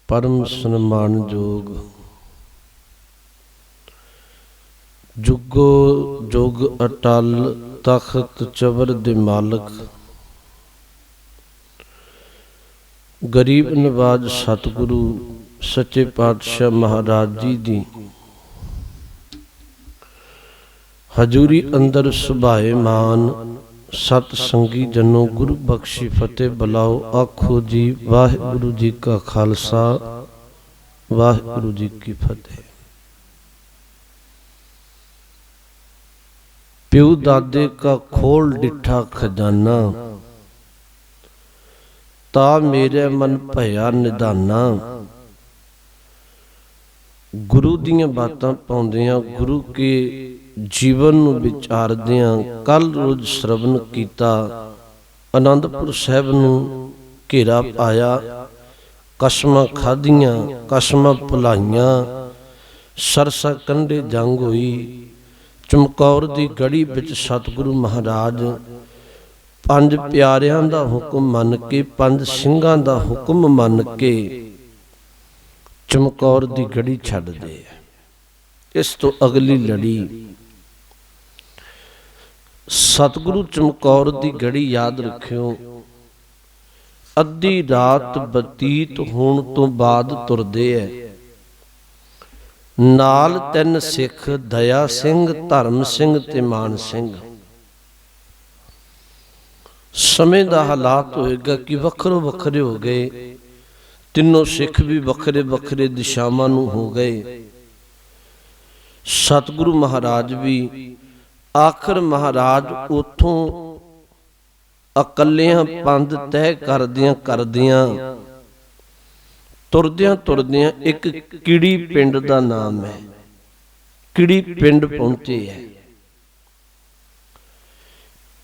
परम सन्मानयोग जुगो जुग अटल तख्त चबर दे मालक गरीब नवाज सतगुरु सच्चे पातशाह महाराज जी दी हजूरी अंदर सुभाए मान सत संगी जनो गुरु बख्शी फतेह बुलाओ आखो जी वाहिगुरु जी का खालसा वाहिगुरु जी की फतेह। प्यू दादे का खोल डिठा खजाना ता मेरे मन भया निधाना। गुरु दियां बातां पाउंदियां गुरु के जीवन नूं विचारदियां कल रोज श्रवण कीता आनंदपुर साहिब नूं घेरा पाया कसमां खाधियां कसमां भुलाइयां सरसा कंढे जंग होई चमकौर दी गढ़ी विच सतगुरु महाराज पंज प्यारियां दा हुक्म मन के पंज सिंघां दा हुक्म मन के चमकौर दी गढ़ी छड्ड दे। इस तो अगली लड़ी सतगुरु चमकौर दी गढ़ी याद रखियो अद्धी रात बतीत होण तो बाद तुरदे है नाल तिन सिख दया सिंह धर्म सिंह ते मान सिंह। समय दा हालात होएगा कि वखरो वखरे हो गए तीनों सिख भी वखरे वखरे दिशावां नूं हो गए। सतगुरु महाराज भी आखिर महाराज उथों अकलियां पंध तय करदियां करदियां तुरदियां तुरदियां एक किड़ी पिंड दा नाम है किड़ी पिंड पहुंचे है।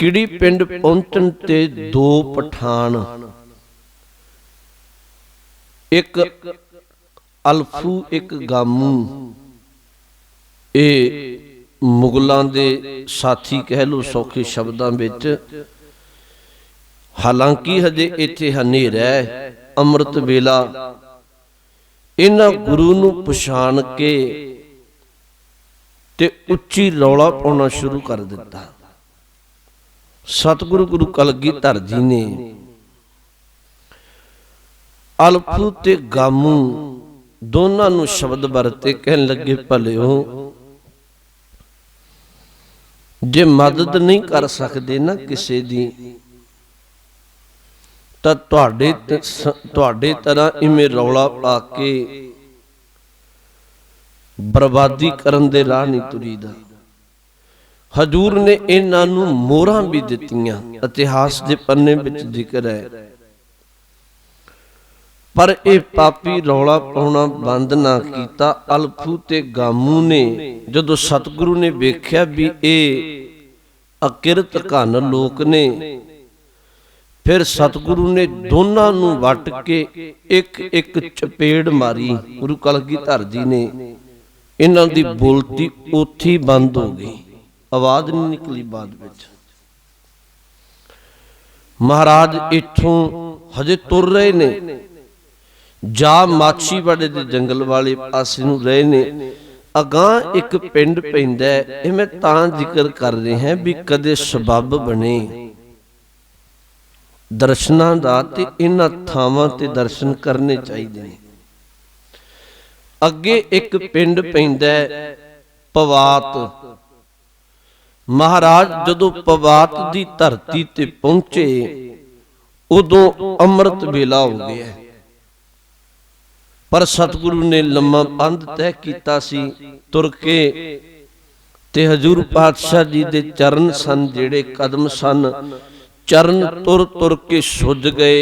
किड़ी पिंड पहुंचण ते दो पठान एक अल्फू एक गामू ए मुगलों दे साथी कह लो सौखे शब्दां विच। हालांकि हजे इत्थे हनेरा है अमृत वेला इन्हां गुरु नूं पछाण के ते उच्ची रौला पाउणा शुरू कर दिता। सतगुरु गुरु कलगीधर जी ने अल्फू ते गामू दोनों नूं शब्द वरते कहन लगे भलिओ जे मदद नहीं कर सकते ना किसी दी तां तुहाडे तरह इवें रौला पा के बर्बादी करन दे राह नहीं तुरीदा। हजूर ने इन्हां नूं मोहरां भी दित्तियां इतिहास दे पन्ने विच जिक्र है पर यह पापी रौला पाउणा बंद ना कीता। अल्फू ते गामू ने जदों सतगुरु ने वेख्या भी ये अकिरत घन लोक ने फिर सतगुरु ने दोनों नूं वट के एक एक चपेड़ मारी। गुरु कलगीधर जी ने इन्हां दी बोलती उत्थे ही बंद हो गई आवाज नहीं निकली बाद विच। महाराज इत्थों हजे तुर रहे ने जा माछीवाड़े दे जंगल वाले पासे नूं रहे ने अगां एक पिंड पैंदा है। इह मैं तां जिक्र कर रहे हैं भी कदे सबब बने दर्शनां दा ते इन्हां थावां ते दर्शन करने चाहिए ने। अगे एक पिंड पैंदा है पवात। महाराज जदों पवात दी धरती ते पहुंचे उदों अमृत वेला हो गया पर सतगुरु ने लम्मा बंध तय किया सी तुर के ते हजूर पातशाह जी दे चरण सन जेड़े कदम सन चरण तुर तुर के सुज गए।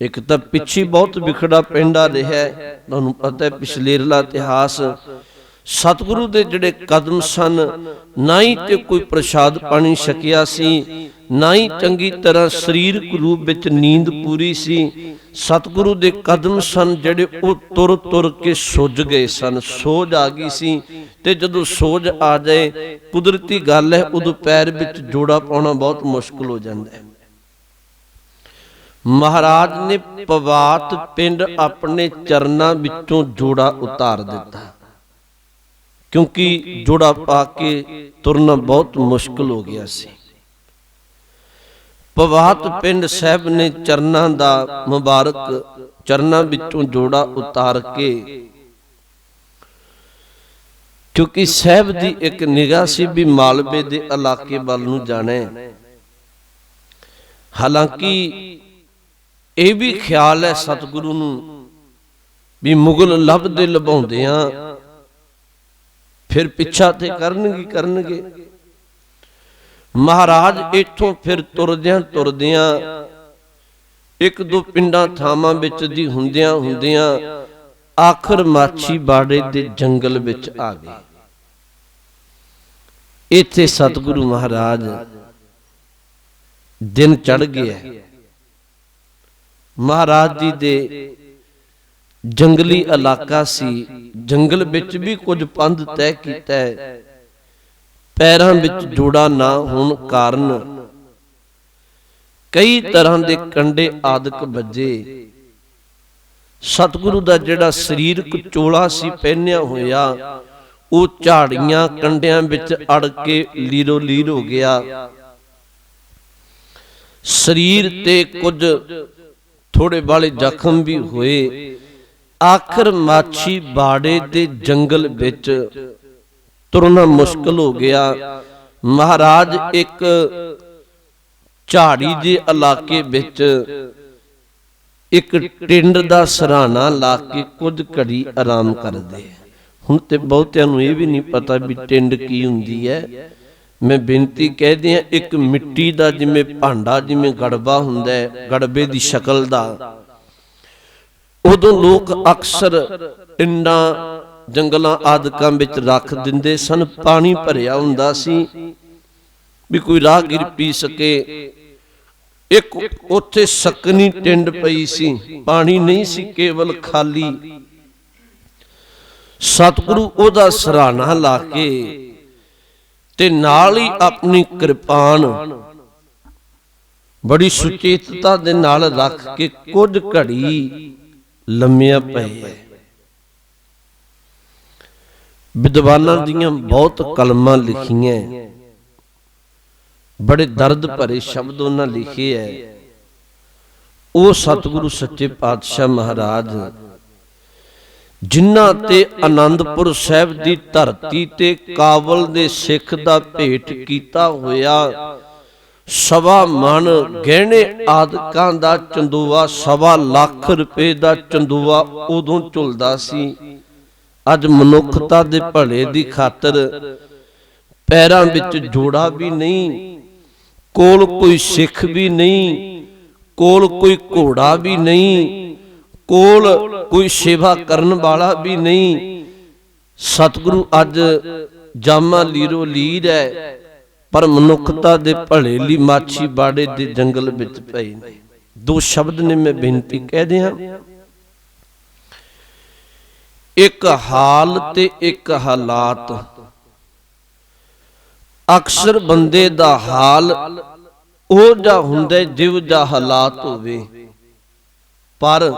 एक तो पिछी बहुत विखड़ा पिंडा रहा है तुहानूं पता है पिछलेरला इतिहास। सतगुरु दे जिहड़े कदम सन ना ही ते कोई प्रसाद पानी छकिया सी ना ही चंगी तरह शरीरक रूप विच नींद पूरी सी। सतगुरु दे कदम सन जिहड़े वो तुर तुर के सुज गए सन सोज आ गई सी ते जदों सोज आ जाए कुदरती गल है उदों पैर विच जोड़ा पाउणा बहुत मुश्किल हो जाता है। महाराज ने पवात पिंड अपने चरना विचों जोड़ा उतार दिता, क्योंकि जोड़ा पा के तुरना बहुत मुश्किल हो गया सी। पवात पिंड साहब ने चरना दा मुबारक चरना विचों जोड़ा उतार के, क्योंकि साहब दी एक निगाह सी भी मालवे दे इलाके वाल नूं जाणे। हालांकि यह भी ख्याल है सतगुरु नूं भी मुगल लभदे लभाउंदियां फिर पिछा ते करनगे। महाराज इथों फिर तुरदियां एक दो पिंडां थावां विच दी हुंदियां आखिर माछी बाड़े दे जंगल विच आ गए। इत्थे सतगुरु महाराज दिन चढ़ गया। महाराज जी दे जंगली इलाका सी, जंगल विच भी कुछ पंध तय कीता है। पैरां विच जोड़ा ना होण कारण कई तरह के कंडे आदक बजे। सतगुरु दा जिहड़ा शरीरक चोला सी पहनिया होया वो झाड़ियां कंडियां विच अड़ के लीरो लीर हो गया। शरीर ते कुछ थोड़े बाले जख्म भी हुए। आखिर माछी बाड़े दे जंगल विच तुरना मुश्किल हो गया। महाराज एक झाड़ी दे इलाके विच एक टिंड दा सराहना ला के कुछ घड़ी आराम करदे। हुण ते बहुतिआं नूं इह भी नहीं पता भी टिंड की हुंदी है। मैं बेनती कह दियां, एक मिट्टी दा जिवें भांडा जिवें गड़बा हुंदा है, गड़बे दी शक्ल दा, उदों लोग अक्सर टिंडां जंगलां आदकां विच रख दिंदे सन। पानी भरिया हुंदा सी भी कोई राहगीर पी सके। एक उत्थे सकनी टिंड पई सी, पानी नहीं सी, केवल खाली। सतगुरु ओदा सराहना ला के ते नाल ही अपनी कृपान बड़ी सुचेतता दे नाल रख के कुछ घड़ी लम्मिया पए। विद्वानां दीयां बहुत कलमां लिखियां, बड़े दर्द भरे शब्द उन्हां लिखे है। वो सतगुरु सच्चे पातशाह महाराज जिन्हां ते आनंदपुर साहिब दी धरती ते काबल दे सिख दा भेंट कीता होया सवा मन गहने आदकां दा चंदूआ, सवा लाख रुपए दा चंदूआ उदों झुलदा सी। अज मनुखता दे भले दी खातर पैरां विच जोड़ा भी नहीं, कोल कोई सिख भी नहीं, कोल कोई घोड़ा भी नहीं, कोल कोई सेवा करन वाला भी नहीं। सतगुरु अज जामा लीरो लीर है, पर मनुखता दे भले ली माछी बाड़े दे जंगल विच पए ने। दो शब्द ने मैं बेनती कह दियां, एक हाल ते एक हालात। अक्सर बंदे दा हाल ओ जा हुंदा जिव जा हालात होवे, पर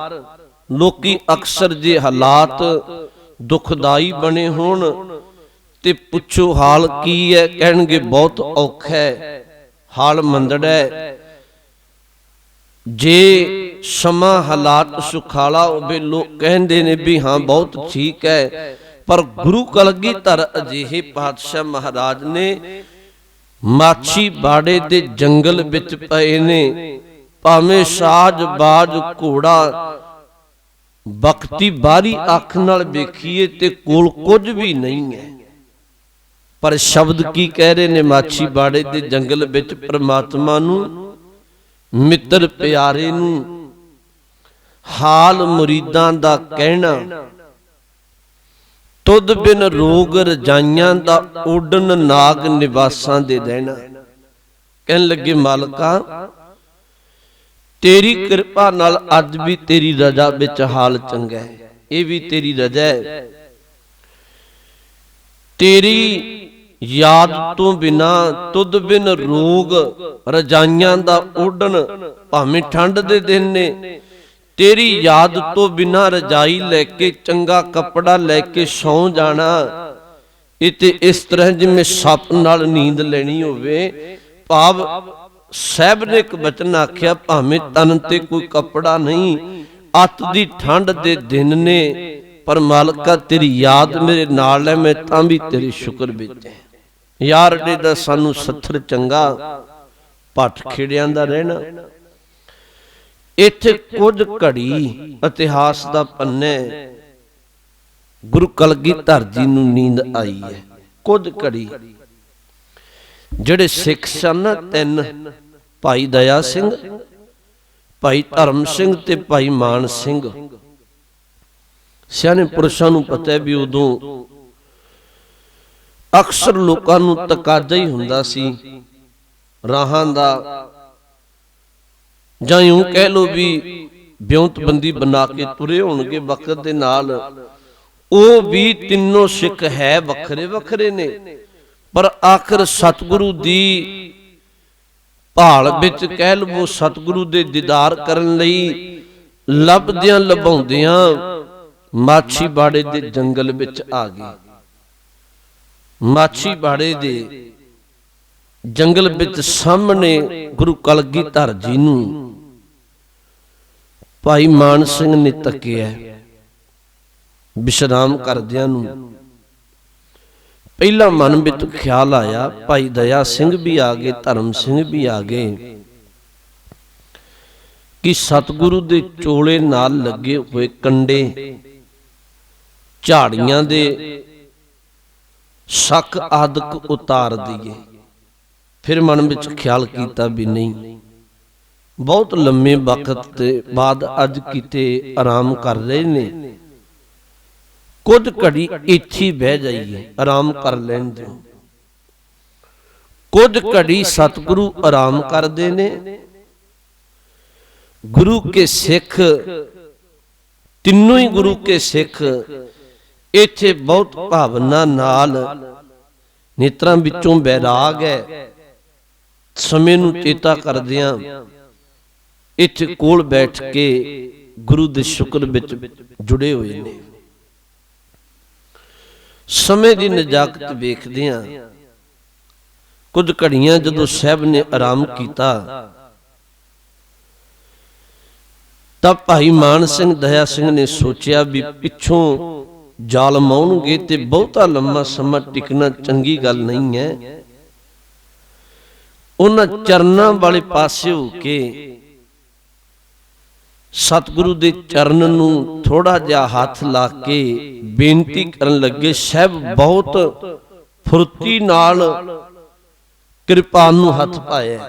लोकी अक्सर जे हालात दुखदाई बने होण ते पुछो हाल की है, कहणगे बहुत औखा है, हाल मंदड़ा है। जे समा हालात सुखाला होवे लोग कहंदे ने भी हाँ बहुत ठीक है, पर गुरु कलगीधर अजिहे पातशाह महाराज ने माछी बाड़े दे जंगल विच पए ने। भावें साज बाज घोड़ा बखती बारी अख नाल वेखीए ते कोल कुछ भी नहीं है, पर शब्द की कह रहे ने माछी बाड़े दे जंगल विच परमात्मा नूं, मित्र प्यारे नूं, हाल मुरीदां दा कहना। तुद बिन रोग रजाइयां दा उडन नाग निवासां दे रहना। कहन लगे मालका तेरी कृपा नाल अज भी तेरी रजा विच हाल चंगा है, ये भी तेरी रजा है। तेरी याद तो बिना तुद बिन रोग रजाइयां दा ओढ़न, भावें ठंड दे दिन ने तेरी याद तो बिना रजाई लैके चंगा कपड़ा लैके सौ जाना। इते इस तरह जिवें सप नाल नींद लेनी होवे। भाव साहब ने एक बचन आख्या, भावें तन ते कोई कपड़ा नहीं, अत दी ठंड दे दिन ने, पर मालका तेरी याद मेरे नाल है, मैं तां भी तेरी शुक्र विच है। यार डे दा सानू सत्थर चंगा, भट खेड़ियां दा रहना। इत्थे कुछ घड़ी इतिहास दा पन्ने गुरु कलगीधर जी नूं नींद आई है। कुछ घड़ी जिहड़े सिख सन तीन, भाई दया सिंह, भाई धर्म सिंह ते भाई मान सिंह, सियाने पुरुषां नूं पता है भी उदों अक्सर लोकां नूं तकाजा ही हुंदा सी राहां दा, जां यूं कह लो भी ब्योंतबंदी बना के तुरे होणगे वक्त दे नाल। ਉਹ भी तीनों सिख है वखरे वखरे ने, पर आखिर सतगुरु दी भाल विच कह लवो सतगुरु दे दीदार करन लई लभदियां लभाउंदियां माछीवाड़े दे जंगल विच आ गए। माछीवाड़े दे जंगल विच सामने गुरु कलगीधर जी नूं भाई मान सिंह ने तकिया। विश्राम करदियां नूं पहला मन विच ख्याल आया, भाई दया सिंह भी आ गए, धर्म सिंह भी आ गए, कि सतगुरु दे चोले नाल लगे हुए कंडे झाड़ियां दे शक आदक उतार दिए। फिर मन विच ख्याल कीता भी नहीं, बहुत लंबे वक्त बाद अज किते आराम कर रहे ने, कुछ घड़ी इत्थे बह जाइए, आराम कर लैण दो। कुछ घड़ी सतगुरु आराम करदे ने। गुरु के सिख तीनों ही गुरु के सिख इत्थे बहुत भावना नाल नेत्रां विचों बैराग है, समय नूं चेता करदियां इत्थे कोल बैठ के गुरु दे शुक्र विच जुड़े हुए ने। समय की नजाकत वेखदियां कुछ घड़ियां जदों साहब ने आराम किया, तब भाई मान सिंह दया सिंह ने सोचा भी पिछों जालम आउणगे ते बहुता लंबा समा टिकना चंगी गल नहीं है। उन्हां चरनां वाले पासे हो के सतगुरु दे चरण नूं थोड़ा जिहा हाथ ला के बेनती करन लगे। साहब बहुत फुर्ती नाल कृपान नूं हथ पाया,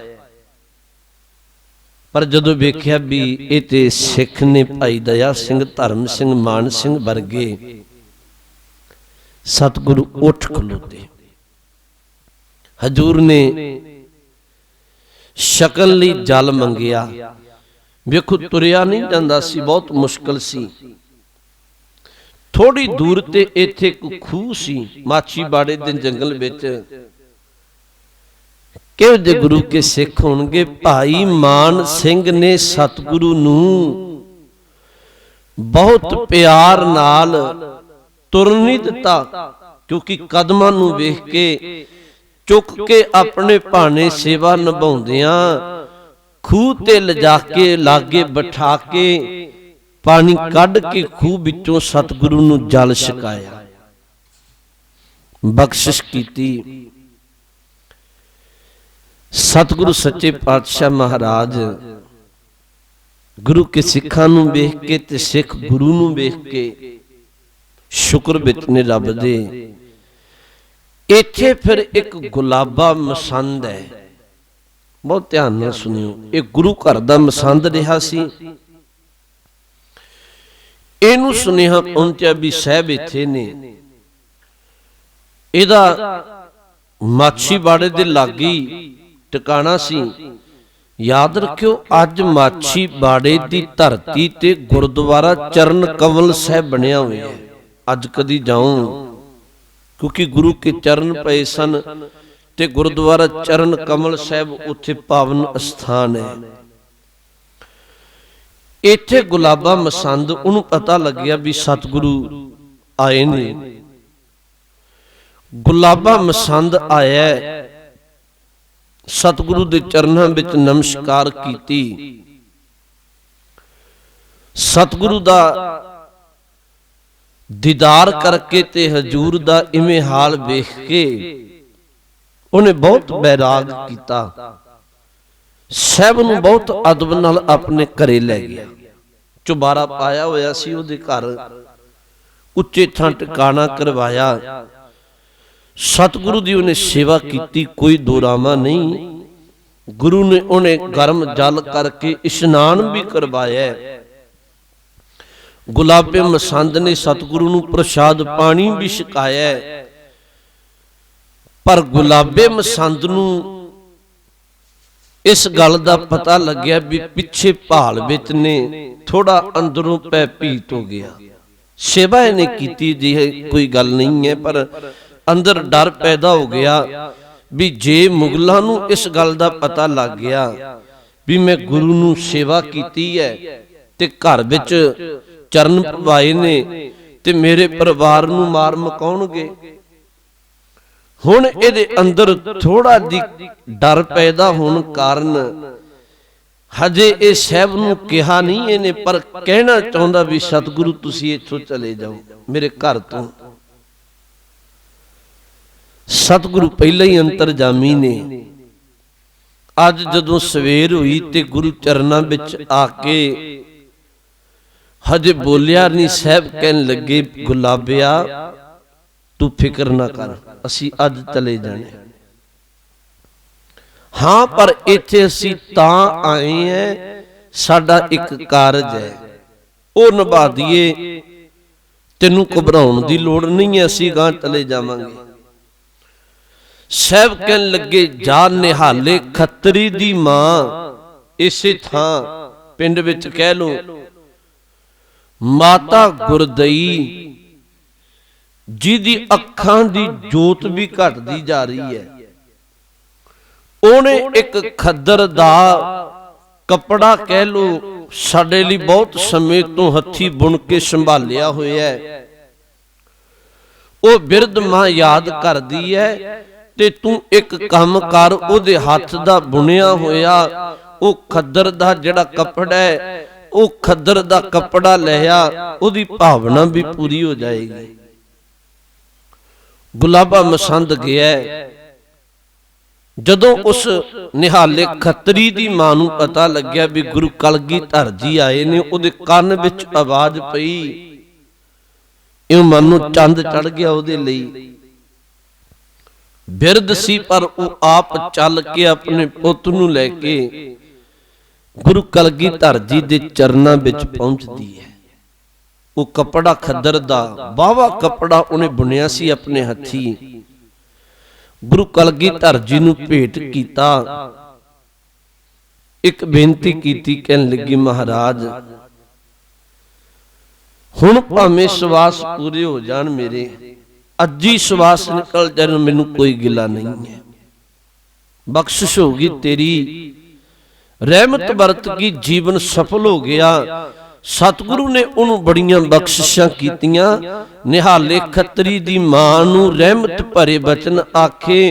पर जदों वेख्या भी इह ते सिख ने भाई दया सिंह, धर्म सिंह, मान सिंह वर्गे, सतगुरु उठ खलोते। हजूर ने शकल लई जल मंगिया। वेखो तुरिया नहीं जांदा सी, बहुत मुश्किल सी। थोड़ी दूर ते इत्थे एक खूह सी माछीवाड़े दे जंगल विच। किहो जे गुरु के सिख होणगे, भाई मान सिंह ने सतगुरु नूं बहुत प्यार नाल तुरन नहीं दिता, क्योंकि कदमां नूं वेख के चुक के अपने भाने सेवा निभाउंदियां खूह ते लिजा के लागे बिठा के पानी कढ़ के खूह विचों सतगुरु नूं जल छकाया, बख्शिश कीती। सतगुरु सच्चे पातशाह महाराज गुरु के सिखां नूं वेख के ते सिख गुरु नूं वेख के शुक्र विच ने रब दे। इत्थे फिर एक गुलाबा मसंद है, बहुत ध्यान नाल सुनियो। एक गुरु घर दा मसंद रहा सी। इहनूं सुनेहा पहुंचा भी साहब इत्थे ने। इहदा माछीवाड़े दे लागी टिकाणा सी। याद रखियो, अज माछीवाड़े दी धरती ते गुरुद्वारा चरण कमल साहिब बनिया होया है। अज कदी जाऊं क्योंकि गुरु के चरण पए सन ते गुरुद्वारा चरण कमल साहिब उत्थे पावन स्थान है। इत्थे गुलाबा मसंद उन्होंने पता लग्या भी सतगुरु आए ने। गुलाबा मसंद आया, सतगुरु दे चरनां विच नमस्कार कीती, सतगुरु दा दीदार करके ते हजूर दा इवें हाल वेख के उन्हें बहुत बैराग किया। साहब नूं बहुत अदब नाल अपने घरे लै गया। चुबारा पाया होया सी उहदे घर, उच्चे थां टिकाणा करवाया। सतगुरु दी उन्हें सेवा की, कोई दोरामा नहीं। गुरु ने उन्हें गर्म जल करके इशनान भी करवाया। गुलाबे मसंद ने सतगुरु नूं प्रसाद पानी भी छकाया। पर गुलाबे मसंद नूं इस गल दा पता लग्या भी पिछे भाल विच ने थोड़ा अंदरों पै भीत हो गया। सेवा इहने कीती जी कोई गल नहीं है, पर अंदर डर पैदा हो गया भी जे मुगलों नूं इस गल दा पता लग गया भी मैं गुरु नूं सेवा कीती है ते घर विच चरण पवाए ने ते मेरे परिवार नूं मार मकाउणगे। हुण इहदे अंदर थोड़ा जी डर पैदा होने कारण हजे ये साहब नूं कहा नहीं इहने, पर कहना चाहुंदा भी सतगुरु तुसीं इत्थों चले जाओ मेरे घर तो। सतगुरु पहले ही अंतरजामी ने। अज जदों सवेर हुई ते गुरु चरनां विच आके हजे बोलिया नहीं, साहब कहन लगे गुलाबिया तू फिक्र ना कर, असी अज चले जाने। हाँ पर इत्थे असी तां आए हैं, साडा एक कारज है, वो निभा दीए, तेनू घबराउण दी लोड़ नहीं है, असी गां चले जावांगे। साहब कहन लगे जा निहाले खत्तरी दी मां इसे थां पिंड विच कह लो माता गुरदई जिहदी अखां दी जोत भी घटदी जा रही है, ओने एक खद्दर दा कपड़ा कह लो साडे लई बहुत समय तो हथी बुन के संभालिया होया है, ओ बिरध मां याद करदी है ते तू एक काम कर, ओदे हथ दा बुनिया होया ओ खद्दर दा जिहड़ा कपड़ा है ओ खद्दर दा कपड़ा लिया, ओदी भावना भी पूरी हो जाएगी। गुलाबा मसंद गया, जदों उस निहाले खत्तरी दी मां नूं पता लग्या भी गुरु कलगीधर जी आए ने, उहदे कान विच आवाज पई, इउं मन नूं चंद चढ़ गया उहदे लई। बिरध सी पर वो आप चल के अपने पुੱਤ नूं लैके गुरु कलगीधर जी दे चरनां विच पहुंचदी है। वो कपड़ा खद्दर दा बावा कपड़ा उन्हें बुनिया सी अपने हथी, गुरु कलगीधर जी नूं भेंट कीता। एक बेनती कीती, कहन लगी महाराज हुण भावें सवास पूरे हो जाण मेरे, अजी सवास निकल जाए मैनू कोई गिला नहीं है, बख्शिश होगी तेरी, रहमत बरत की, जीवन सफल हो गया। सतगुरु ने उन्होंने बड़ियां बख्शिशां कीतियां। निहाले खत्तरी दी मां नूं रहमत भरे बचन आखे,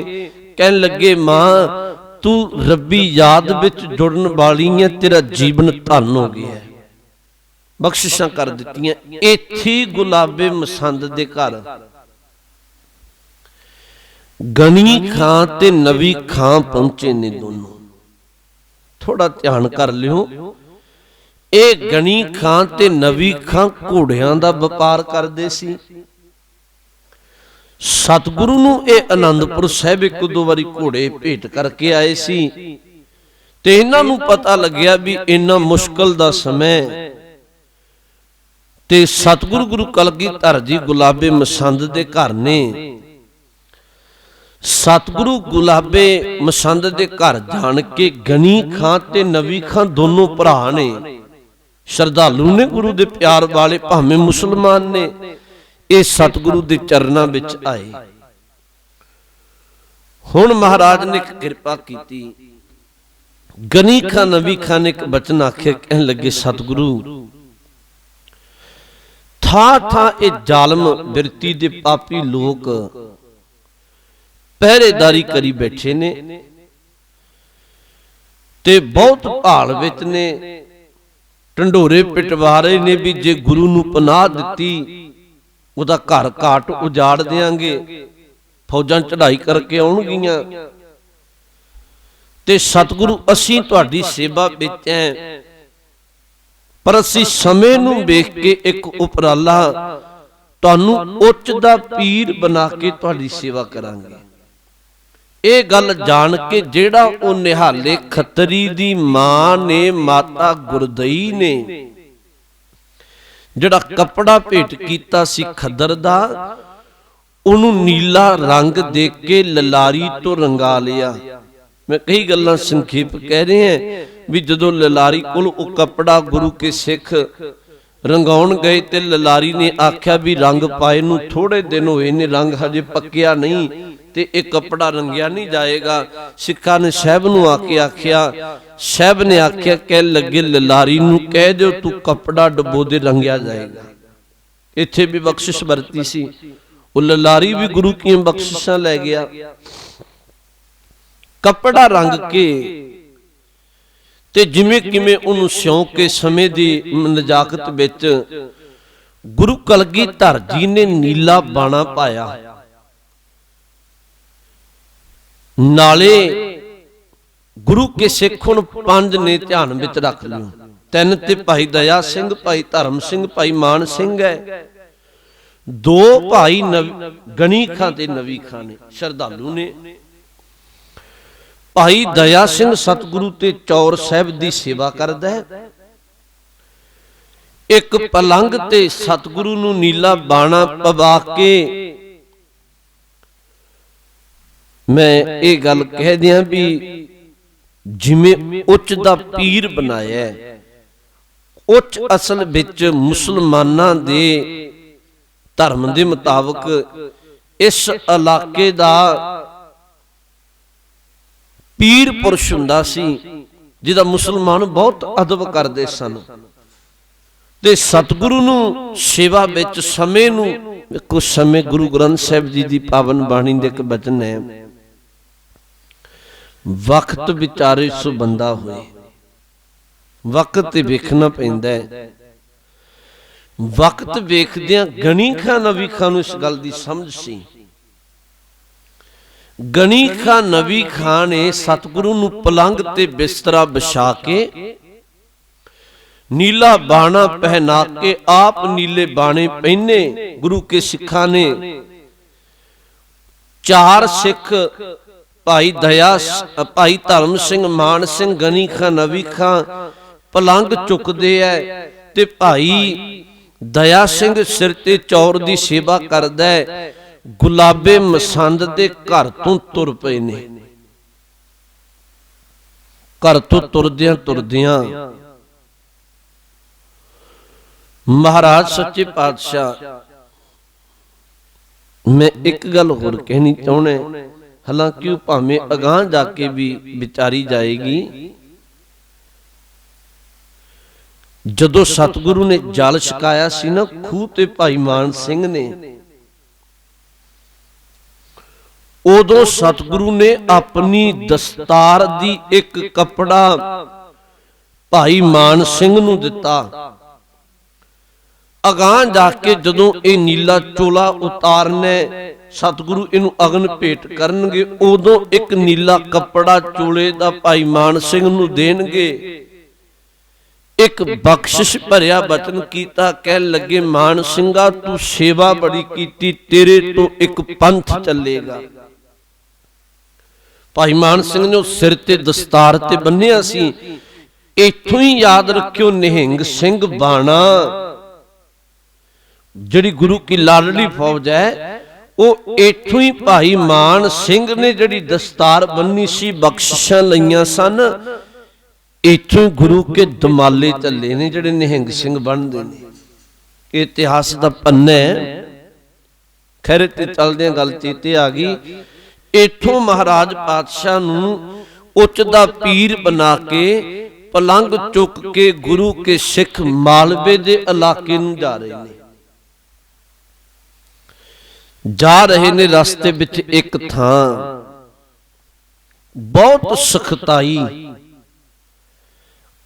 कहन लगे मां तू रब्बी याद विच जुड़न वाली है, तेरा जीवन धन हो गया, बख्शिशां कर दित्तियां। इत्थे गुलाबे मसंद दे घर गनी खां ते नवी खां पहुंचे ने दोनों। थोड़ा ध्यान कर लियो, ए गनी खां ते नवी खां घोड़ियां दा व्यापार करदे सी। सतगुरु नूं ए आनंदपुर साहिब एक दो वारी घोड़े भेंट करके आए सी ते इन्हां नूं पता लग्या भी इन्ना मुश्किल दा समय ते सतगुरु गुरु कलगीधर जी गुलाबे मसंद दे घर ने। सतगुरु गुलाबे मसंद दे घर जान के गनी खां ते नवी खां दोनों भरा ने, श्रद्धालु ने, गुरु दे प्यार वाले, भावें मुसलमान ने, ये सतगुरु दे चरनां विच आए। हुण महाराज ने एक कृपा की। गनी खां नबी खां ने एक बचन आखे, कहन लगे सतगुरु था था ये जालम बिरती दे पापी लोग पहरेदारी करी बैठे ने ते बहुत भाल विच ने, ढंडोरे पिटवारे ने भी जे गुरु नूं पनाह दित्ती उहदा घर घाट उजाड़ देंगे, फौजां चढ़ाई करके आउणगीਆਂ ते सतगुरु असीं तुहाडी सेवा विच हैं, पर असीं समय नूं वेख के एक उपराला तुहानूं उच्च दा पीर बना के तुहाडी सेवा करांगे। ਇਹ ਗੱਲ जान के ਜਿਹੜਾ ਉਹ ਨਿਹਾਲੇ ਖੱਤਰੀ ਦੀ ਮਾਂ ने माता गुरदई ने ਜਿਹੜਾ कपड़ा भेंट कीता सी खद्दर दा, ਉਹਨੂੰ नीला रंग दे के ललारी तो रंगा लिया। मैं कई गल्लां संखेप कह रहे हैं भी जदों ललारी कोल ਉਹ कपड़ा गुरु के सिख रंगाउण गए ते ललारी ने आख्या भी रंग पाए नूं थोड़े दिन होए ने, रंग हजे पक्किया नहीं ते एक कपड़ा रंगिया नहीं जाएगा। सिखा ने साहब नूं आके आख्या, साहब ने आख्या कह लगे ललारी नूं कह दो तू कपड़ा डबो दे रंगिया जाएगा। इत्थे भी बख्शिश वरती सी, वो ललारी भी गुरु की बख्शिशां लै गया। कपड़ा रंग के ते जिमें किमें उन्होंने सिउं के समय दी नजाकत विच गुरु कलगीधर जी ने नीला बाणा पाया। नाले गुरु के सिख हुण 5 ने ध्यान विच रख लियो। 3 ते भाई दया सिंह, भाई धर्म सिंह, भाई मान सिंह है। 2 भाई गनी खां ते नवी खां ने श्रद्धालु ने। भाई दया सिंह सतगुरु ते चौर साहब दी सेवा करदा है। एक पलंग ते सतगुरु नूं नीला बाणा पवा के मैं ये गल कह दियां भी जिमें उच्च दा पीर बनाया है। उच्च असल विच मुसलमानां दे धर्म दे मुताबिक इस इलाके दा पीर पुरुष हुंदा सी जिहदा मुसलमान बहुत अदब करदे सन। ते सतगुरु नूं सेवा विच समय नूं कुछ समय गुरु ग्रंथ साहिब जी दी पावन बाणी दे इक वचन है, वक्त विचारे सो बंदा होए। वक्त ते वेखना पैंदा है। वक्त वेखदियां गणी खां नवी खां नूं इस गल दी समझ सी। गणी खां नवी खां ने सतगुरु नूं पलंग ते बिस्तरा बिछा के नीला बाणा पहना के आप नीले बाणे पहने। गुरु के सिखा ने 4 सिख भाई दया, भाई धर्म सिंह, मान सिंह, गनी खां, नवी खां पलंग चुकदे है ते भाई दया सिंह सिर ते चौर दी सेवा करदा है। गुलाबे मसंद दे घर तो तुर पए ने। घर तो तुरदियां तुरदियां महाराज सच्चे पातशाह, मैं एक गल होर कहनी चाहना, हालांकि भावें अगां जाके भी विचारी जाएगी। जदों सतगुरु ने जल छकाया सी ना खूह ते भाई मान सिंह ने, उदों सतगुरु ने अपनी दस्तार दी एक कपड़ा भाई मान सिंह नूं दिता। अगां जाके जदों ये नीला चोला उतारने सतगुरु इनू अगन भेंट करनगे, उदों एक नीला कपड़ा चोले दा भाई मान सिंह नूं देणगे। एक बख्शिश भरिया वचन कीता, कह लगे मान सिंघा तू सेवा बड़ी कीती, तेरे तो एक पंथ चलेगा। भाई मान सिंह ने सिर ते दस्तार ते बन्निया सी। इत्थों ही याद रखियो निहंग सिंह बाणा जिहड़ी गुरु की लाडली फौज है, वो इत्थों ही भाई मान सिंह ने जिहड़ी दस्तार बन्नी सी बख्शिशां लईआं सन, इत्थों गुरु के दमाले चले ने जिहड़े निहंग सिंह बनदे ने। इतिहास दा पन्ना है। खैर ते चलदे गल चेते आ गई। इथों महाराज पातशाह नूं उच्च दा पीर बना के पलंग चुक के गुरु के सिख मालवे दे इलाके नूं जा रहे ने। जा रहे ने रास्ते विच एक थां बहुत सख्ताई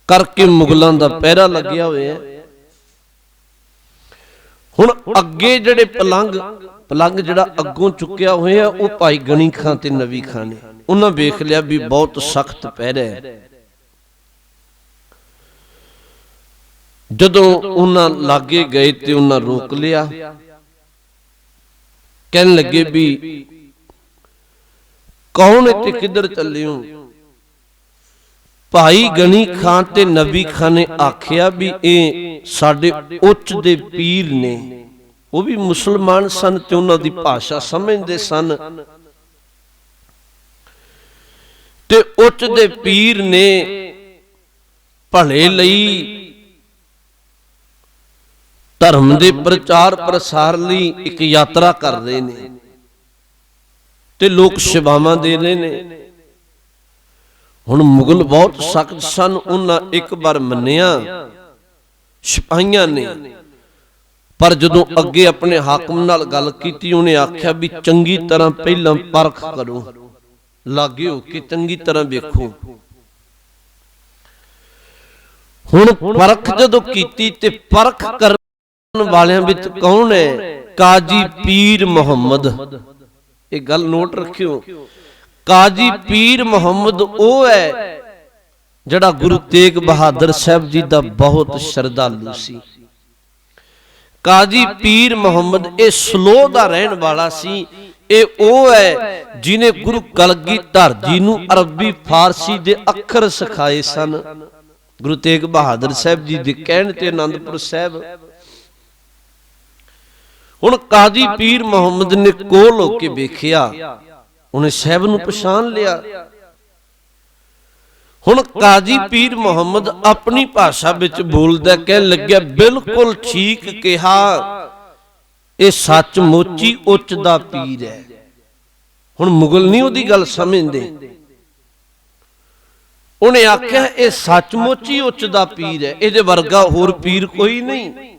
करके मुगलों का पहरा लग्या होया। हुण अगे जिहड़े पलंग जिहड़ा अगों चुकिया होया वो भाई गणी खां ते नवी खां ने। उन्हां वेख लिया भी बहुत सख्त पहरा है। जदों उन्हां लागे गए ते उन्हां रोक लिया, कहने लगे भी कौन है ते किधर चले हो? भाई गणी खां ते नबी खां ने आखिया भी ये साडे उच्च दे पीर ने। वो भी मुसलमान सन ते उन्हां दी भाषा समझदे सन ते उच्च दे पीर ने भले लई धर्म दे प्रचार प्रसार लई एक यात्रा कर रहे ने ते लोग सेवावां दे रहे ने। हुण मुगल बहुत सख्त सन। उन्हां एक बार मन्निया सिपाहियां ने, पर जदों अगे अपने हाकम नाल गल कीती उन्हें आख्या भी चंगी तरह पहलां परख करो, लागे हो के चंगी तरह वेखो। हुण परख जदों कीती ते परख करन वालियां विच कौन है? काजी पीर मुहम्मद। एक गल नोट रखियो, काजी पीर मुहम्मद वो है जड़ा गुरु तेग बहादुर साहब जी दा बहुत श्रद्धालु सी। काजी पीर मुहम्मद ये सलो दा रहन वाला सी। ये वो है जिन्हें गुरु कलगीधर जी नूं अरबी फारसी दे अखर सिखाए सन। गुरु तेग बहादुर साहब जी दे कहण ते आनंदपुर साहब। हुण काजी पीर मुहम्मद ने कोल होके वेखिया, उन्हें साहब नूं पछाण लिया। हुण काजी पीर मुहम्मद अपनी भाषा विच बोलदा, कहण लग्या बिल्कुल ठीक कहा, ये सचमुच ही उच्च दा पीर है। हुण मुगल नहीं उहदी गल समझदे। उन्हें आख्या ये सचमुच ही उच्च दा पीर है, इहदे वर्गा होर पीर कोई नहीं।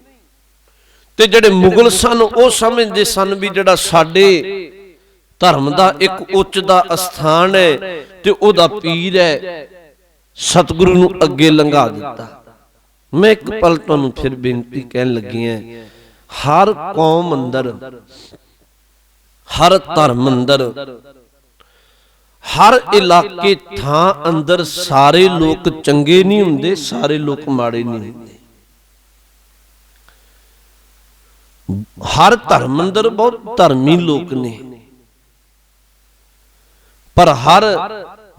ते जिहड़े मुगल सन वो समझदे सन भी जिहड़ा साडे धर्म दा एक उच्च दा स्थान है ते ओदा पीर है, सतगुरु नूं अगे लंघा दिता। मैं एक पल तुहानूं फिर बेनती कहन लगी है, हर कौम अंदर, हर धर्म अंदर, हर इलाके थां अंदर सारे लोग चंगे नहीं हुंदे, सारे लोग माड़े नहीं हुंदे। हर धर्म अंदर बहुत धर्मी लोग ने, पर हर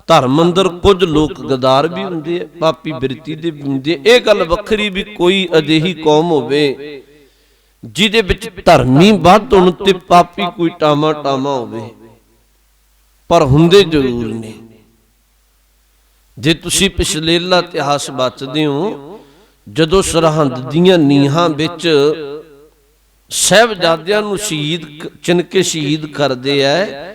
धर्म अंदर कुछ लोग गदार भी हुंदे, पापी बिरती दे भी हुंदे। ये गल वखरी भी कोई अजिही कौम होवे जिहदे विच धर्मी वध होण ते पापी कोई टामा टामा होवे, पर हुंदे जरूर ने। जे तुसीं पिछलेला इतिहास बचदे हो, जदों सरहंद दीयां नीहां विच साहिबजादियां नूं शहीद चिन के शहीद करदे ऐ,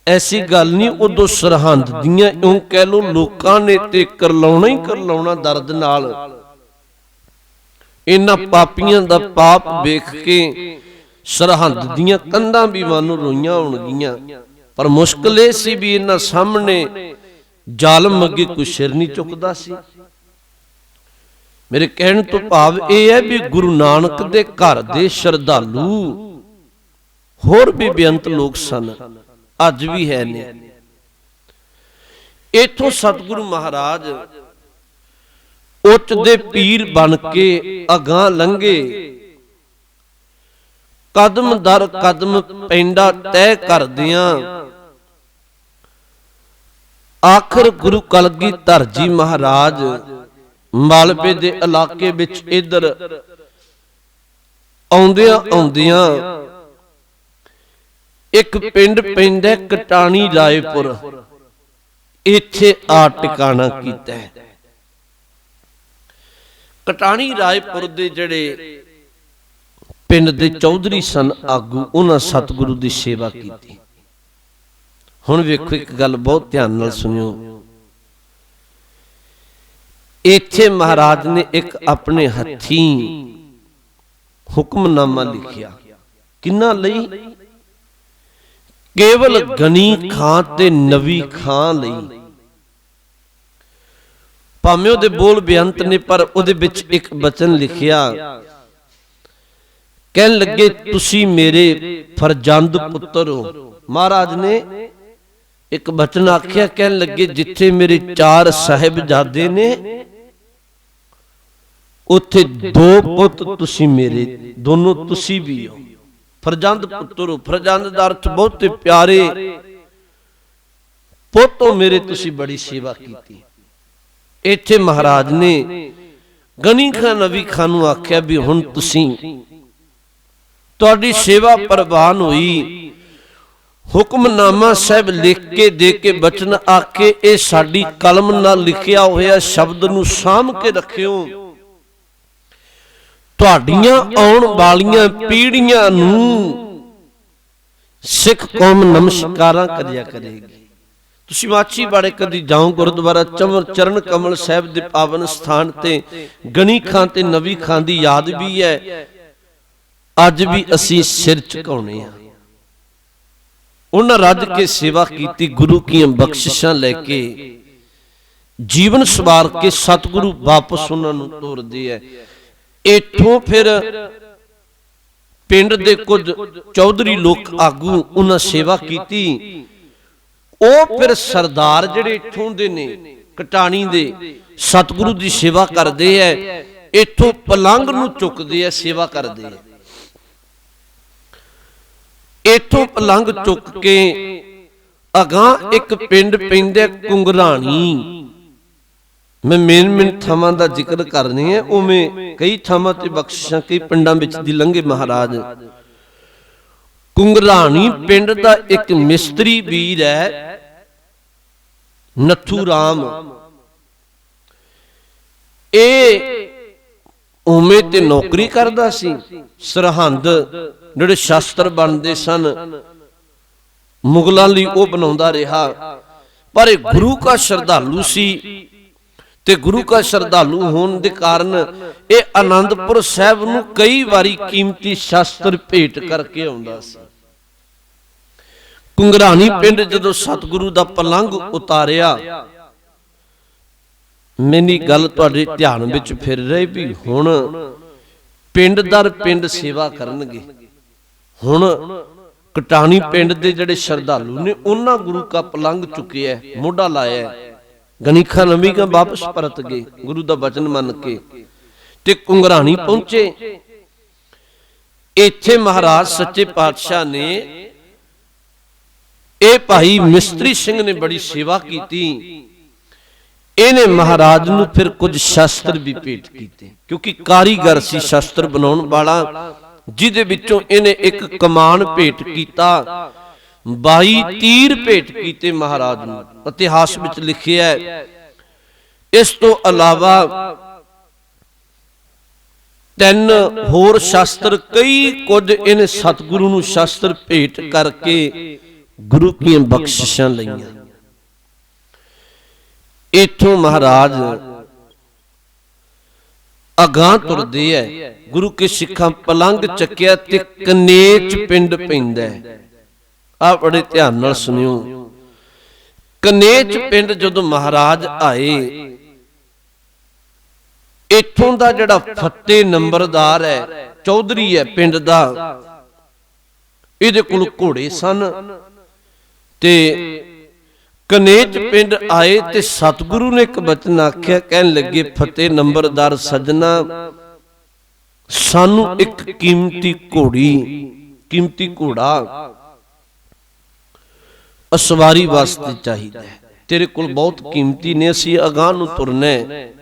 ऐसी गल नहीं। उदों सरहंद दीयां यूं कह लो लोकां ने ते करलाउणा ही करलाउणा दर्द नाल। इन्हां पापियां दा पाप वेख के सरहंद दीयां कंधां भी मानो रोईयां होणगीਆਂ, पर मुश्किल ये सी भी इन्हां सामने जालम अगे कोई सिर नहीं चुकदा सी। मेरे कहने तो भाव यह है भी गुरु नानक दे घर दे श्रद्धालु होर भी बेअंत लोग सन, अज भी है ने। इथों सतगुरु महाराज उच्च दे पीर बन के अगां लंघे, कदम दर कदम पैंडा तय करदियां आखिर गुरु कलगीधर जी महाराज मालवे दे इलाके विच इधर आउंदियां आउंदियां एक पिंड पैंदा कटाणी रायपुर, इत्थे आ टिकाणा कीता है। कटाणी रायपुर दे जिहड़े पिंड दे चौधरी सन आगू, उन्हां सतगुरु दी सेवा कीती। ਹੁਣ ਵੇਖੋ ਇੱਕ ਗੱਲ ਬਹੁਤ ਧਿਆਨ ਨਾਲ ਸੁਣਿਓ। ਇੱਥੇ ਮਹਾਰਾਜ ਨੇ ਇੱਕ ਆਪਣੇ ਹੱਥੀਂ ਹੁਕਮਨਾਮਾ ਲਿਖਿਆ। ਕਿੰਨਾ ਲਈ? ਕੇਵਲ ਗਨੀ ਖਾਂ ਤੇ ਨਵੀ ਖਾਂ ਲਈ। ਭਾਵੇਂ ਉਹਦੇ ਬੋਲ ਬੇਅੰਤ ਨੇ, ਪਰ ਉਹਦੇ ਵਿੱਚ ਇੱਕ ਬਚਨ ਲਿਖਿਆ। ਕਹਿਣ ਲੱਗੇ ਤੁਸੀਂ ਮੇਰੇ ਫਰਜ਼ੰਦ ਪੁੱਤਰ ਹੋ। ਮਹਾਰਾਜ ਨੇ ਇੱਕ ਬਚਨ ਆਖਿਆ, ਕਹਿਣ ਲੱਗੇ ਜਿੱਥੇ ਮੇਰੇ 4 ਸਾਹਿਬਜ਼ਾਦੇ ਨੇ ਉੱਥੇ 2 ਪੁੱਤ ਤੁਸੀਂ ਮੇਰੇ, ਦੋਨੋਂ ਤੁਸੀਂ ਵੀ ਹੋ, ਫਰਜ਼ੰਦ ਪੁੱਤਰ ਹੋ। ਫਰਜ਼ੰਦ ਦਾ ਅਰਥ ਬਹੁਤੇ ਪਿਆਰੇ ਪੁੱਤੋ ਮੇਰੇ, ਤੁਸੀਂ ਬੜੀ ਸੇਵਾ ਕੀਤੀ। ਇੱਥੇ ਮਹਾਰਾਜ ਨੇ ਗਨੀ ਖਾਂ ਨਵੀ ਖਾਂ ਨੂੰ ਆਖਿਆ ਵੀ ਹੁਣ ਤੁਸੀਂ, ਤੁਹਾਡੀ ਸੇਵਾ ਪ੍ਰਵਾਨ ਹੋਈ। ਹੁਕਮਨਾਮਾ ਸਾਹਿਬ ਲਿਖ ਕੇ ਦੇ ਕੇ ਬਚਨ ਆਕੇ, ਇਹ ਸਾਡੀ ਕਲਮ ਨਾਲ ਲਿਖਿਆ ਹੋਇਆ ਸ਼ਬਦ ਨੂੰ ਸਾਂਭ ਕੇ ਰੱਖਿਓ। ਤੁਹਾਡੀਆਂ ਆਉਣ ਵਾਲੀਆਂ ਪੀੜ੍ਹੀਆਂ ਨੂੰ ਸਿੱਖ ਕੌਮ ਨਮਸਕਾਰਾਂ ਕਰਿਆ ਕਰੇਗੀ। ਤੁਸੀਂ ਮਾਛੀਵਾੜੇ ਕਦੀ ਜਾਓ, ਗੁਰਦੁਆਰਾ ਚਰਨ ਕਮਲ ਸਾਹਿਬ ਦੇ ਪਾਵਨ ਸਥਾਨ ਤੇ ਗਨੀ ਖਾਂ ਤੇ ਨਵੀ ਖਾਂ ਦੀ ਯਾਦ ਵੀ ਹੈ। ਅੱਜ ਵੀ ਅਸੀਂ ਸਿਰ ਝੁਕਾਉਣੇ ਆ। ਉਹਨਾਂ ਰੱਜ ਕੇ ਸੇਵਾ ਕੀਤੀ, ਗੁਰੂ ਕੀਆਂ ਬਖਸ਼ਿਸ਼ਾਂ ਲੈ ਕੇ ਜੀਵਨ ਸਵਾਰ ਕੇ ਸਤਿਗੁਰੂ ਵਾਪਸ ਉਹਨਾਂ ਨੂੰ ਤੋਰਦੇ ਐ। ਇੱਥੋਂ ਫਿਰ ਪਿੰਡ ਦੇ ਕੁਝ ਚੌਧਰੀ ਲੋਕ ਆਗੂ, ਉਹਨਾਂ ਸੇਵਾ ਕੀਤੀ। ਉਹ ਫਿਰ ਸਰਦਾਰ ਜਿਹੜੇ ਇੱਥੋਂ ਦੇ ਨੇ ਕਟਾਣੀ ਦੇ, ਸਤਿਗੁਰੂ ਦੀ ਸੇਵਾ ਕਰਦੇ ਐ। ਇੱਥੋਂ ਪਲੰਗ ਨੂੰ ਚੁੱਕਦੇ ਐ, ਸੇਵਾ ਕਰਦੇ ਐ। ਇੱਥੋਂ ਪਲੰਗ ਚੁੱਕ ਕੇ ਅਗਾਂਹ ਇੱਕ ਪਿੰਡ ਪੈਂਦਾ ਕੁੰਗਰਾਣੀ। ਮੈਂ ਮੇਨ ਥਾਵਾਂ ਦਾ ਜ਼ਿਕਰ ਕਰਨੀ ਹੈ, ਉਵੇਂ ਕਈ ਥਾਵਾਂ ਤੇ ਬਖਸ਼ਿਸ਼ਾਂ ਕਈ ਪਿੰਡਾਂ ਵਿੱਚ ਦੀ ਲੰਘੇ ਮਹਾਰਾਜ। ਕੁੰਗਰਾਣੀ ਪਿੰਡ ਦਾ ਇੱਕ ਮਿਸਤਰੀ ਵੀਰ ਹੈ ਨੱਥੂ ਰਾਮ। ਇਹ ਉਵੇਂ ਤੇ ਨੌਕਰੀ ਕਰਦਾ ਸੀ, ਸਰਹੰਦ ਜਿਹੜੇ ਸ਼ਾਸਤਰ ਬਣਦੇ ਸਨ ਮੁਗਲਾਂ ਲਈ ਉਹ ਬਣਾਉਂਦਾ ਰਿਹਾ। ਪਰ ਇਹ ਗੁਰੂ ਕਾ ਸ਼ਰਧਾਲੂ ਸੀ ਤੇ ਗੁਰੂ ਕਾ ਸ਼ਰਧਾਲੂ ਹੋਣ ਦੇ ਕਾਰਨ ਇਹ ਆਨੰਦਪੁਰ ਸਾਹਿਬ ਨੂੰ ਕਈ ਵਾਰੀ ਕੀਮਤੀ ਸ਼ਾਸਤਰ ਭੇਟ ਕਰਕੇ ਆਉਂਦਾ ਸੀ। ਕੁੰਗਰਾਣੀ ਪਿੰਡ ਜਦੋਂ ਸਤਿਗੁਰੂ ਦਾ ਪਲੰਗ ਉਤਾਰਿਆ, ਮੈਨੀ ਗੱਲ ਤੁਹਾਡੇ ਧਿਆਨ ਵਿੱਚ ਫਿਰ ਰਹੀ ਵੀ ਹੁਣ ਪਿੰਡ ਦਰ ਪਿੰਡ ਸੇਵਾ ਕਰਨਗੇ। ਹੁਣ ਕਟਾਣੀ ਪਿੰਡ ਦੇ ਜਿਹੜੇ ਸ਼ਰਧਾਲੂ ਨੇ ਉਹਨਾਂ ਗੁਰੂ ਕਾ ਪਲੰਗ ਚੁੱਕਿਆ, ਮੋਢਾ ਲਾਇਆ। ਗਨੀ ਖਾਂ ਨਵੀ ਖਾਂ ਵਾਪਸ ਪਰਤ ਗਏ ਗੁਰੂ ਦਾ ਬਚਨ ਮੰਨ ਕੇ ਤੇ ਕੁੰਗਰਾਣੀ ਪਹੁੰਚੇ। ਇੱਥੇ ਮਹਾਰਾਜ ਸੱਚੇ ਪਾਤਸ਼ਾਹ ਨੇ ਇਹ ਭਾਈ ਮਿਸਤਰੀ ਸਿੰਘ ਨੇ ਬੜੀ ਸੇਵਾ ਕੀਤੀ। ਇਹਨੇ ਮਹਾਰਾਜ ਨੂੰ ਫਿਰ ਕੁਝ ਸ਼ਾਸਤਰ ਵੀ ਭੇਟ ਕੀਤੇ, ਕਿਉਂਕਿ ਕਾਰੀਗਰ ਸੀ ਸ਼ਾਸਤਰ ਬਣਾਉਣ ਵਾਲਾ, ਜਿਹਦੇ ਵਿੱਚੋਂ ਇਹਨੇ ਇੱਕ ਕਮਾਨ ਭੇਟ ਕੀਤਾ, 22 ਤੀਰ ਭੇਟ ਕੀਤੇ ਮਹਾਰਾਜ ਨੂੰ, ਇਤਿਹਾਸ ਵਿੱਚ ਲਿਖਿਆ ਹੈ। ਇਸ ਤੋਂ ਇਲਾਵਾ 3 ਹੋਰ ਸ਼ਾਸਤਰ, ਕਈ ਕੁਝ ਇਹਨੇ ਸਤਿਗੁਰੂ ਨੂੰ ਸ਼ਾਸਤਰ ਭੇਟ ਕਰਕੇ ਗੁਰੂ ਦੀਆਂ ਬਖਸ਼ਿਸ਼ਾਂ ਲਈਆਂ। ਇੱਥੋਂ ਮਹਾਰਾਜ ਅਗਾਂਹ ਤੁਰਦੇ ਐ। ਗੁਰੂ ਕੇ ਸਿੱਖਾਂ ਪਲੰਗ ਚੱਕਿਆ ਤੇ ਕਨੇਚ ਪਿੰਡ ਪੈਂਦਾ। ਆ ਬੜੇ ਧਿਆਨ ਨਾਲ ਸੁਣਿਓ। ਕਨੇਚ ਪਿੰਡ ਜਦੋਂ ਮਹਾਰਾਜ ਆਏ, ਇੱਥੋਂ ਦਾ ਜਿਹੜਾ ਫੱਤੇ ਨੰਬਰਦਾਰ ਹੈ, ਚੌਧਰੀ ਹੈ ਪਿੰਡ ਦਾ, ਇਹਦੇ ਕੋਲ ਘੋੜੇ ਸਨ ਤੇ ਕਨੇਚ ਪਿੰਡ ਆਏ ਤੇ ਸਤਿਗੁਰੂ ਨੇ ਇੱਕ ਬਚਨ ਆਖਿਆ, ਕਹਿਣ ਲੱਗੇ ਫਤਿਹ ਨੰਬਰਦਾਰ ਸੱਜਣਾ, ਸਾਨੂੰ ਇੱਕ ਕੀਮਤੀ ਘੋੜਾ ਅਸਵਾਰੀ ਵਾਸਤੇ ਚਾਹੀਦਾ ਹੈ। ਤੇਰੇ ਕੋਲ ਬਹੁਤ ਕੀਮਤੀ ਨੇ, ਅਸੀਂ ਅਗਾਂਹ ਨੂੰ ਤੁਰਨਾ ਹੈ।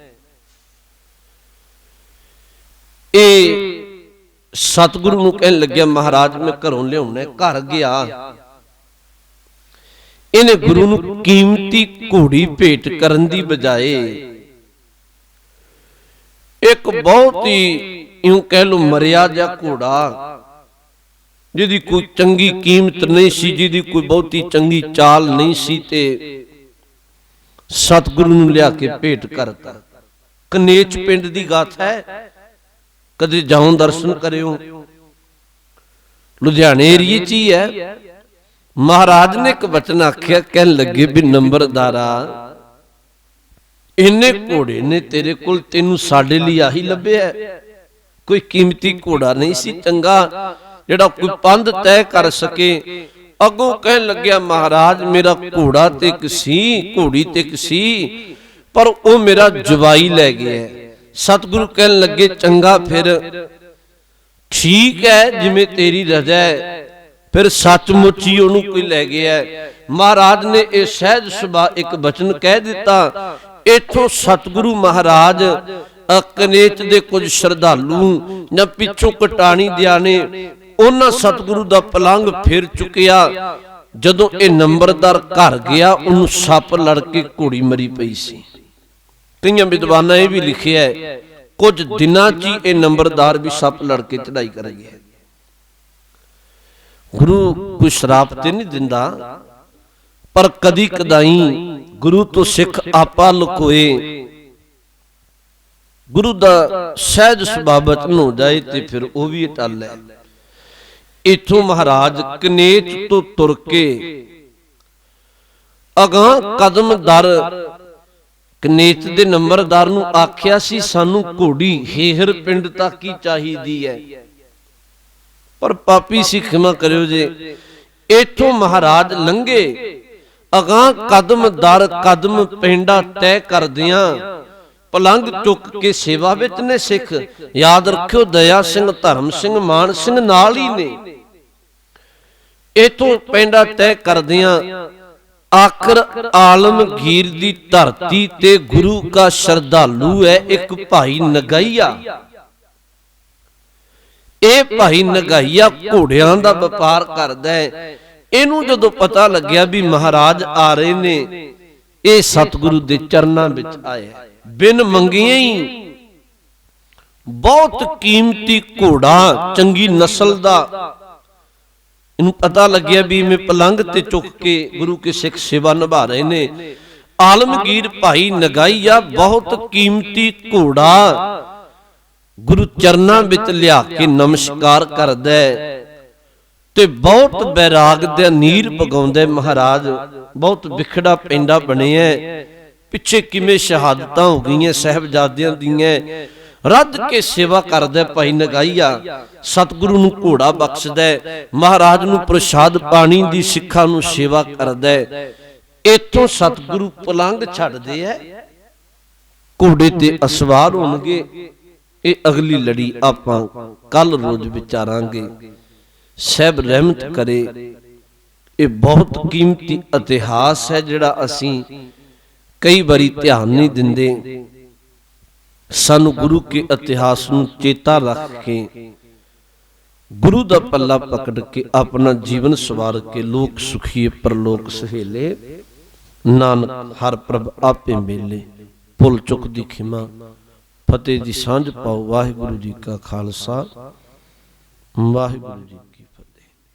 ਇਹ ਸਤਿਗੁਰੂ ਨੂੰ ਕਹਿਣ ਲੱਗਿਆ, ਮਹਾਰਾਜ ਮੈਂ ਘਰੋਂ ਲਿਆਉਣਾ। ਘਰ ਗਿਆ, ਇਹਨੇ ਗੁਰੂ ਨੂੰ ਕੀਮਤੀ ਘੋੜੀ ਭੇਟ ਕਰਨ ਦੀ ਬਜਾਏ ਇੱਕ ਬਹੁਤ ਹੀ ਇਉਂ ਕਹਿ ਲੋ ਮਰਿਆ ਜਿਹਾ ਘੋੜਾ ਜਿਹਦੀ ਕੋਈ ਚੰਗੀ ਕੀਮਤ ਨਹੀਂ ਸੀ, ਜਿਹਦੀ ਕੋਈ ਬਹੁਤੀ ਚੰਗੀ ਚਾਲ ਨਹੀਂ ਸੀ, ਤੇ ਸਤਿਗੁਰੂ ਨੂੰ ਲਿਆ ਕੇ ਭੇਟ ਕਰਤਾ। ਕਨੇਚ ਪਿੰਡ ਦੀ ਗਾਥਾ ਹੈ, ਕਦੇ ਜਾਓ ਦਰਸ਼ਨ ਕਰਿਓ, ਲੁਧਿਆਣੇ ਏਰੀਏ 'ਚ ਹੀ ਹੈ। ਮਹਾਰਾਜ ਨੇ ਇੱਕ ਬਚਨ ਆਖਿਆ, ਕਹਿਣ ਲੱਗੇ ਵੀ ਨੰਬਰਦਾਰਾ, ਇੰਨੇ ਘੋੜੇ ਨੇ ਤੇਰੇ ਕੋਲ, ਤੈਨੂੰ ਸਾਡੇ ਲਈ ਆਹੀ ਲੱਭਿਆ? ਕੋਈ ਕੀਮਤੀ ਘੋੜਾ ਨਹੀਂ ਸੀ ਚੰਗਾ ਜਿਹੜਾ ਕੋਈ ਪੰਧ ਤੈਅ ਕਰ ਸਕੇ। ਅੱਗੋਂ ਕਹਿਣ ਲੱਗਿਆ, ਮਹਾਰਾਜ ਮੇਰਾ ਘੋੜਾ ਤੇ ਇੱਕ ਸੀ, ਘੋੜੀ ਤੇ ਇੱਕ ਸੀ, ਪਰ ਉਹ ਮੇਰਾ ਜਵਾਈ ਲੈ ਗਿਆ। ਸਤਿਗੁਰੂ ਕਹਿਣ ਲੱਗੇ, ਚੰਗਾ ਫਿਰ ਠੀਕ ਹੈ, ਜਿਵੇਂ ਤੇਰੀ ਰਜ਼ਾ ਹੈ, ਫਿਰ ਸੱਚਮੁੱਚ ਹੀ ਉਹਨੂੰ ਕੋਈ ਲੈ ਗਿਆ। ਮਹਾਰਾਜ ਨੇ ਇਹ ਸਹਿਜ ਸੁਭਾ ਇੱਕ ਬਚਨ ਕਹਿ ਦਿੱਤਾ। ਇਥੋਂ ਸਤਿਗੁਰੂ ਮਹਾਰਾਜ ਕਨੇਚ ਦੇ ਕੁਝ ਸ਼ਰਧਾਲੂ ਜਾਂ ਪਿੱਛੋਂ ਕਟਾਣੀ ਦਿਆਂ ਨੇ, ਉਹਨਾਂ ਸਤਿਗੁਰੂ ਦਾ ਪਲੰਗ ਫੇਰ ਚੁੱਕਿਆ। ਜਦੋਂ ਇਹ ਨੰਬਰਦਾਰ ਘਰ ਗਿਆ, ਉਹਨੂੰ ਸੱਪ ਲੜ ਕੇ ਘੋੜੀ ਮਰੀ ਪਈ ਸੀ। ਕਈਆਂ ਵਿਦਵਾਨਾਂ ਇਹ ਵੀ ਲਿਖਿਆ ਹੈ, ਕੁਝ ਦਿਨਾਂ 'ਚ ਹੀ ਇਹ ਨੰਬਰਦਾਰ ਵੀ ਸੱਪ ਲੜ ਕੇ ਚੜਾਈ ਕਰ ਗਿਆ। ਗੁਰੂ ਕੋਈ ਸ਼ਰਾਪ ਤੇ ਨਹੀਂ ਦਿੰਦਾ, ਪਰ ਕਦੀ ਕਦਾਈ ਗੁਰੂ ਤੋਂ ਸਿੱਖ ਆਪਾ ਲੁਕੋਏ, ਗੁਰੂ ਦਾ ਸਹਿਜ ਸੁਭਾਅ ਬਚਨ ਹੋ ਜਾਏ ਤੇ ਫਿਰ ਉਹ ਵੀ ਟਲ ਹੈ। ਇਥੋਂ ਮਹਾਰਾਜ ਕਨੇਚ ਤੋਂ ਤੁਰ ਕੇ ਅਗਾਂਹ ਕਦਮ ਦਰ ਕਨੇਚ ਦੇ ਨੰਬਰਦਾਰ ਨੂੰ ਆਖਿਆ ਸੀ, ਸਾਨੂੰ ਘੋੜੀ ਹੇਹਰ ਪਿੰਡ ਤੱਕ ਹੀ ਚਾਹੀਦੀ ਹੈ, ਪਰ ਪਾਪੀ ਸੀ, ਖਿਮਾ ਕਰਿਓ ਜੇ। ਇਥੋਂ ਮਹਾਰਾਜ ਲੰਘੇ, ਅਗਾਂਹ ਕਦਮ ਦਰ ਕਦਮ ਪਿੰਡਾ ਤੈਅ ਕਰਦਿਆਂ ਪਲੰਗ ਚੁੱਕ ਕੇ ਸੇਵਾ ਵਿੱਚ ਨੇ ਸਿੱਖ। ਯਾਦ ਰੱਖਿਓ, ਦਇਆ ਸਿੰਘ, ਧਰਮ ਸਿੰਘ, ਮਾਨ ਸਿੰਘ ਨਾਲ ਹੀ ਨੇ। ਇਥੋਂ ਪਿੰਡਾ ਤੈਅ ਕਰਦਿਆਂ ਆਖਰ ਆਲਮਗੀਰ ਦੀ ਧਰਤੀ ਤੇ ਗੁਰੂ ਕਾ ਸ਼ਰਧਾਲੂ ਹੈ ਇੱਕ ਭਾਈ ਨਗਾਈਆ। ਇਹ ਭਾਈ ਨਗਾਈਆ ਘੋੜਿਆਂ ਦਾ ਵਪਾਰ ਕਰਦਾ ਹੈ। ਇਹਨੂੰ ਜਦੋਂ ਪਤਾ ਲੱਗਿਆ ਵੀ ਮਹਾਰਾਜ ਆ ਰਹੇ ਨੇ, ਇਹ ਸਤਿਗੁਰੂ ਦੇ ਚਰਨਾਂ ਵਿੱਚ ਆਇਆ। ਬਿਨ ਮੰਗਿਆ ਹੀ ਬਹੁਤ ਕੀਮਤੀ ਘੋੜਾ, ਚੰਗੀ ਨਸਲ ਦਾ, ਇਹਨੂੰ ਪਤਾ ਲੱਗਿਆ ਵੀ ਮੈਂ ਪਲੰਗ ਤੇ ਚੁੱਕ ਕੇ ਗੁਰੂ ਕੇ ਸਿੱਖ ਸੇਵਾ ਨਿਭਾ ਰਹੇ ਨੇ। ਆਲਮਗੀਰ ਭਾਈ ਨਗਾਈਆ ਬਹੁਤ ਕੀਮਤੀ ਘੋੜਾ ਗੁਰੂ ਚਰਨਾਂ ਵਿੱਚ ਲਿਆ ਕੇ ਨਮਸਕਾਰ ਕਰਦਾ ਤੇ ਬਹੁਤ ਬੈਰਾਗ ਦੇ ਨੀਰ ਪਗਾਉਂਦਾ। ਮਹਾਰਾਜ ਬਹੁਤ ਵਿਖੜਾ ਪੈਂਦਾ ਬਣਿਆ, ਪਿੱਛੇ ਕਿਵੇਂ ਸ਼ਹਾਦਤਾਂ ਹੋ ਗਈਆਂ ਸਾਹਿਬਜ਼ਾਦਿਆਂ ਦੀਆਂ, ਰੱਜ ਕੇ ਸੇਵਾ ਕਰਦਾ ਭਾਈ ਨਗਾਈਆ। ਸਤਿਗੁਰੂ ਨੂੰ ਘੋੜਾ ਬਖਸ਼ਦਾ, ਮਹਾਰਾਜ ਨੂੰ ਪ੍ਰਸ਼ਾਦ ਪਾਣੀ ਦੀ ਸਿੱਖਾਂ ਨੂੰ ਸੇਵਾ ਕਰਦਾ। ਇਥੋਂ ਸਤਿਗੁਰੂ ਪਲੰਗ ਛੱਡਦੇ ਐ, ਘੋੜੇ ਤੇ ਅਸਵਾਰ ਹੋਣਗੇ। ਇਹ ਅਗਲੀ ਲੜੀ ਆਪਾਂ ਕੱਲ ਰੋਜ਼ ਵਿਚਾਰਾਂਗੇ। ਸਹਿਬ ਰਹਿਮਤ ਕਰੇ। ਇਹ ਬਹੁਤ ਕੀਮਤੀ ਇਤਿਹਾਸ ਹੈ ਜਿਹੜਾ ਅਸੀਂ ਕਈ ਵਾਰੀ ਧਿਆਨ ਨਹੀਂ ਦਿੰਦੇ। ਸਾਨੂੰ ਗੁਰੂ ਕੇ ਇਤਿਹਾਸ ਨੂੰ ਚੇਤਾ ਰੱਖ ਕੇ, ਗੁਰੂ ਦਾ ਪੱਲਾ ਪਕੜ ਕੇ ਆਪਣਾ ਜੀਵਨ ਸਵਾਰ ਕੇ ਲੋਕ ਸੁਖੀਏ ਪਰਲੋਕ ਸਹੇਲੇ। ਨਾਨਕ ਹਰ ਪ੍ਰਭ ਆਪੇ ਮੇਲੇ। ਭੁੱਲ ਚੁੱਕ ਦੀ ਖਿਮਾ, ਫਤਿਹ ਦੀ ਸਾਂਝ ਪਾਓ। ਵਾਹਿਗੁਰੂ ਜੀ ਕਾ ਖਾਲਸਾ, ਵਾਹਿਗੁਰੂ ਜੀ।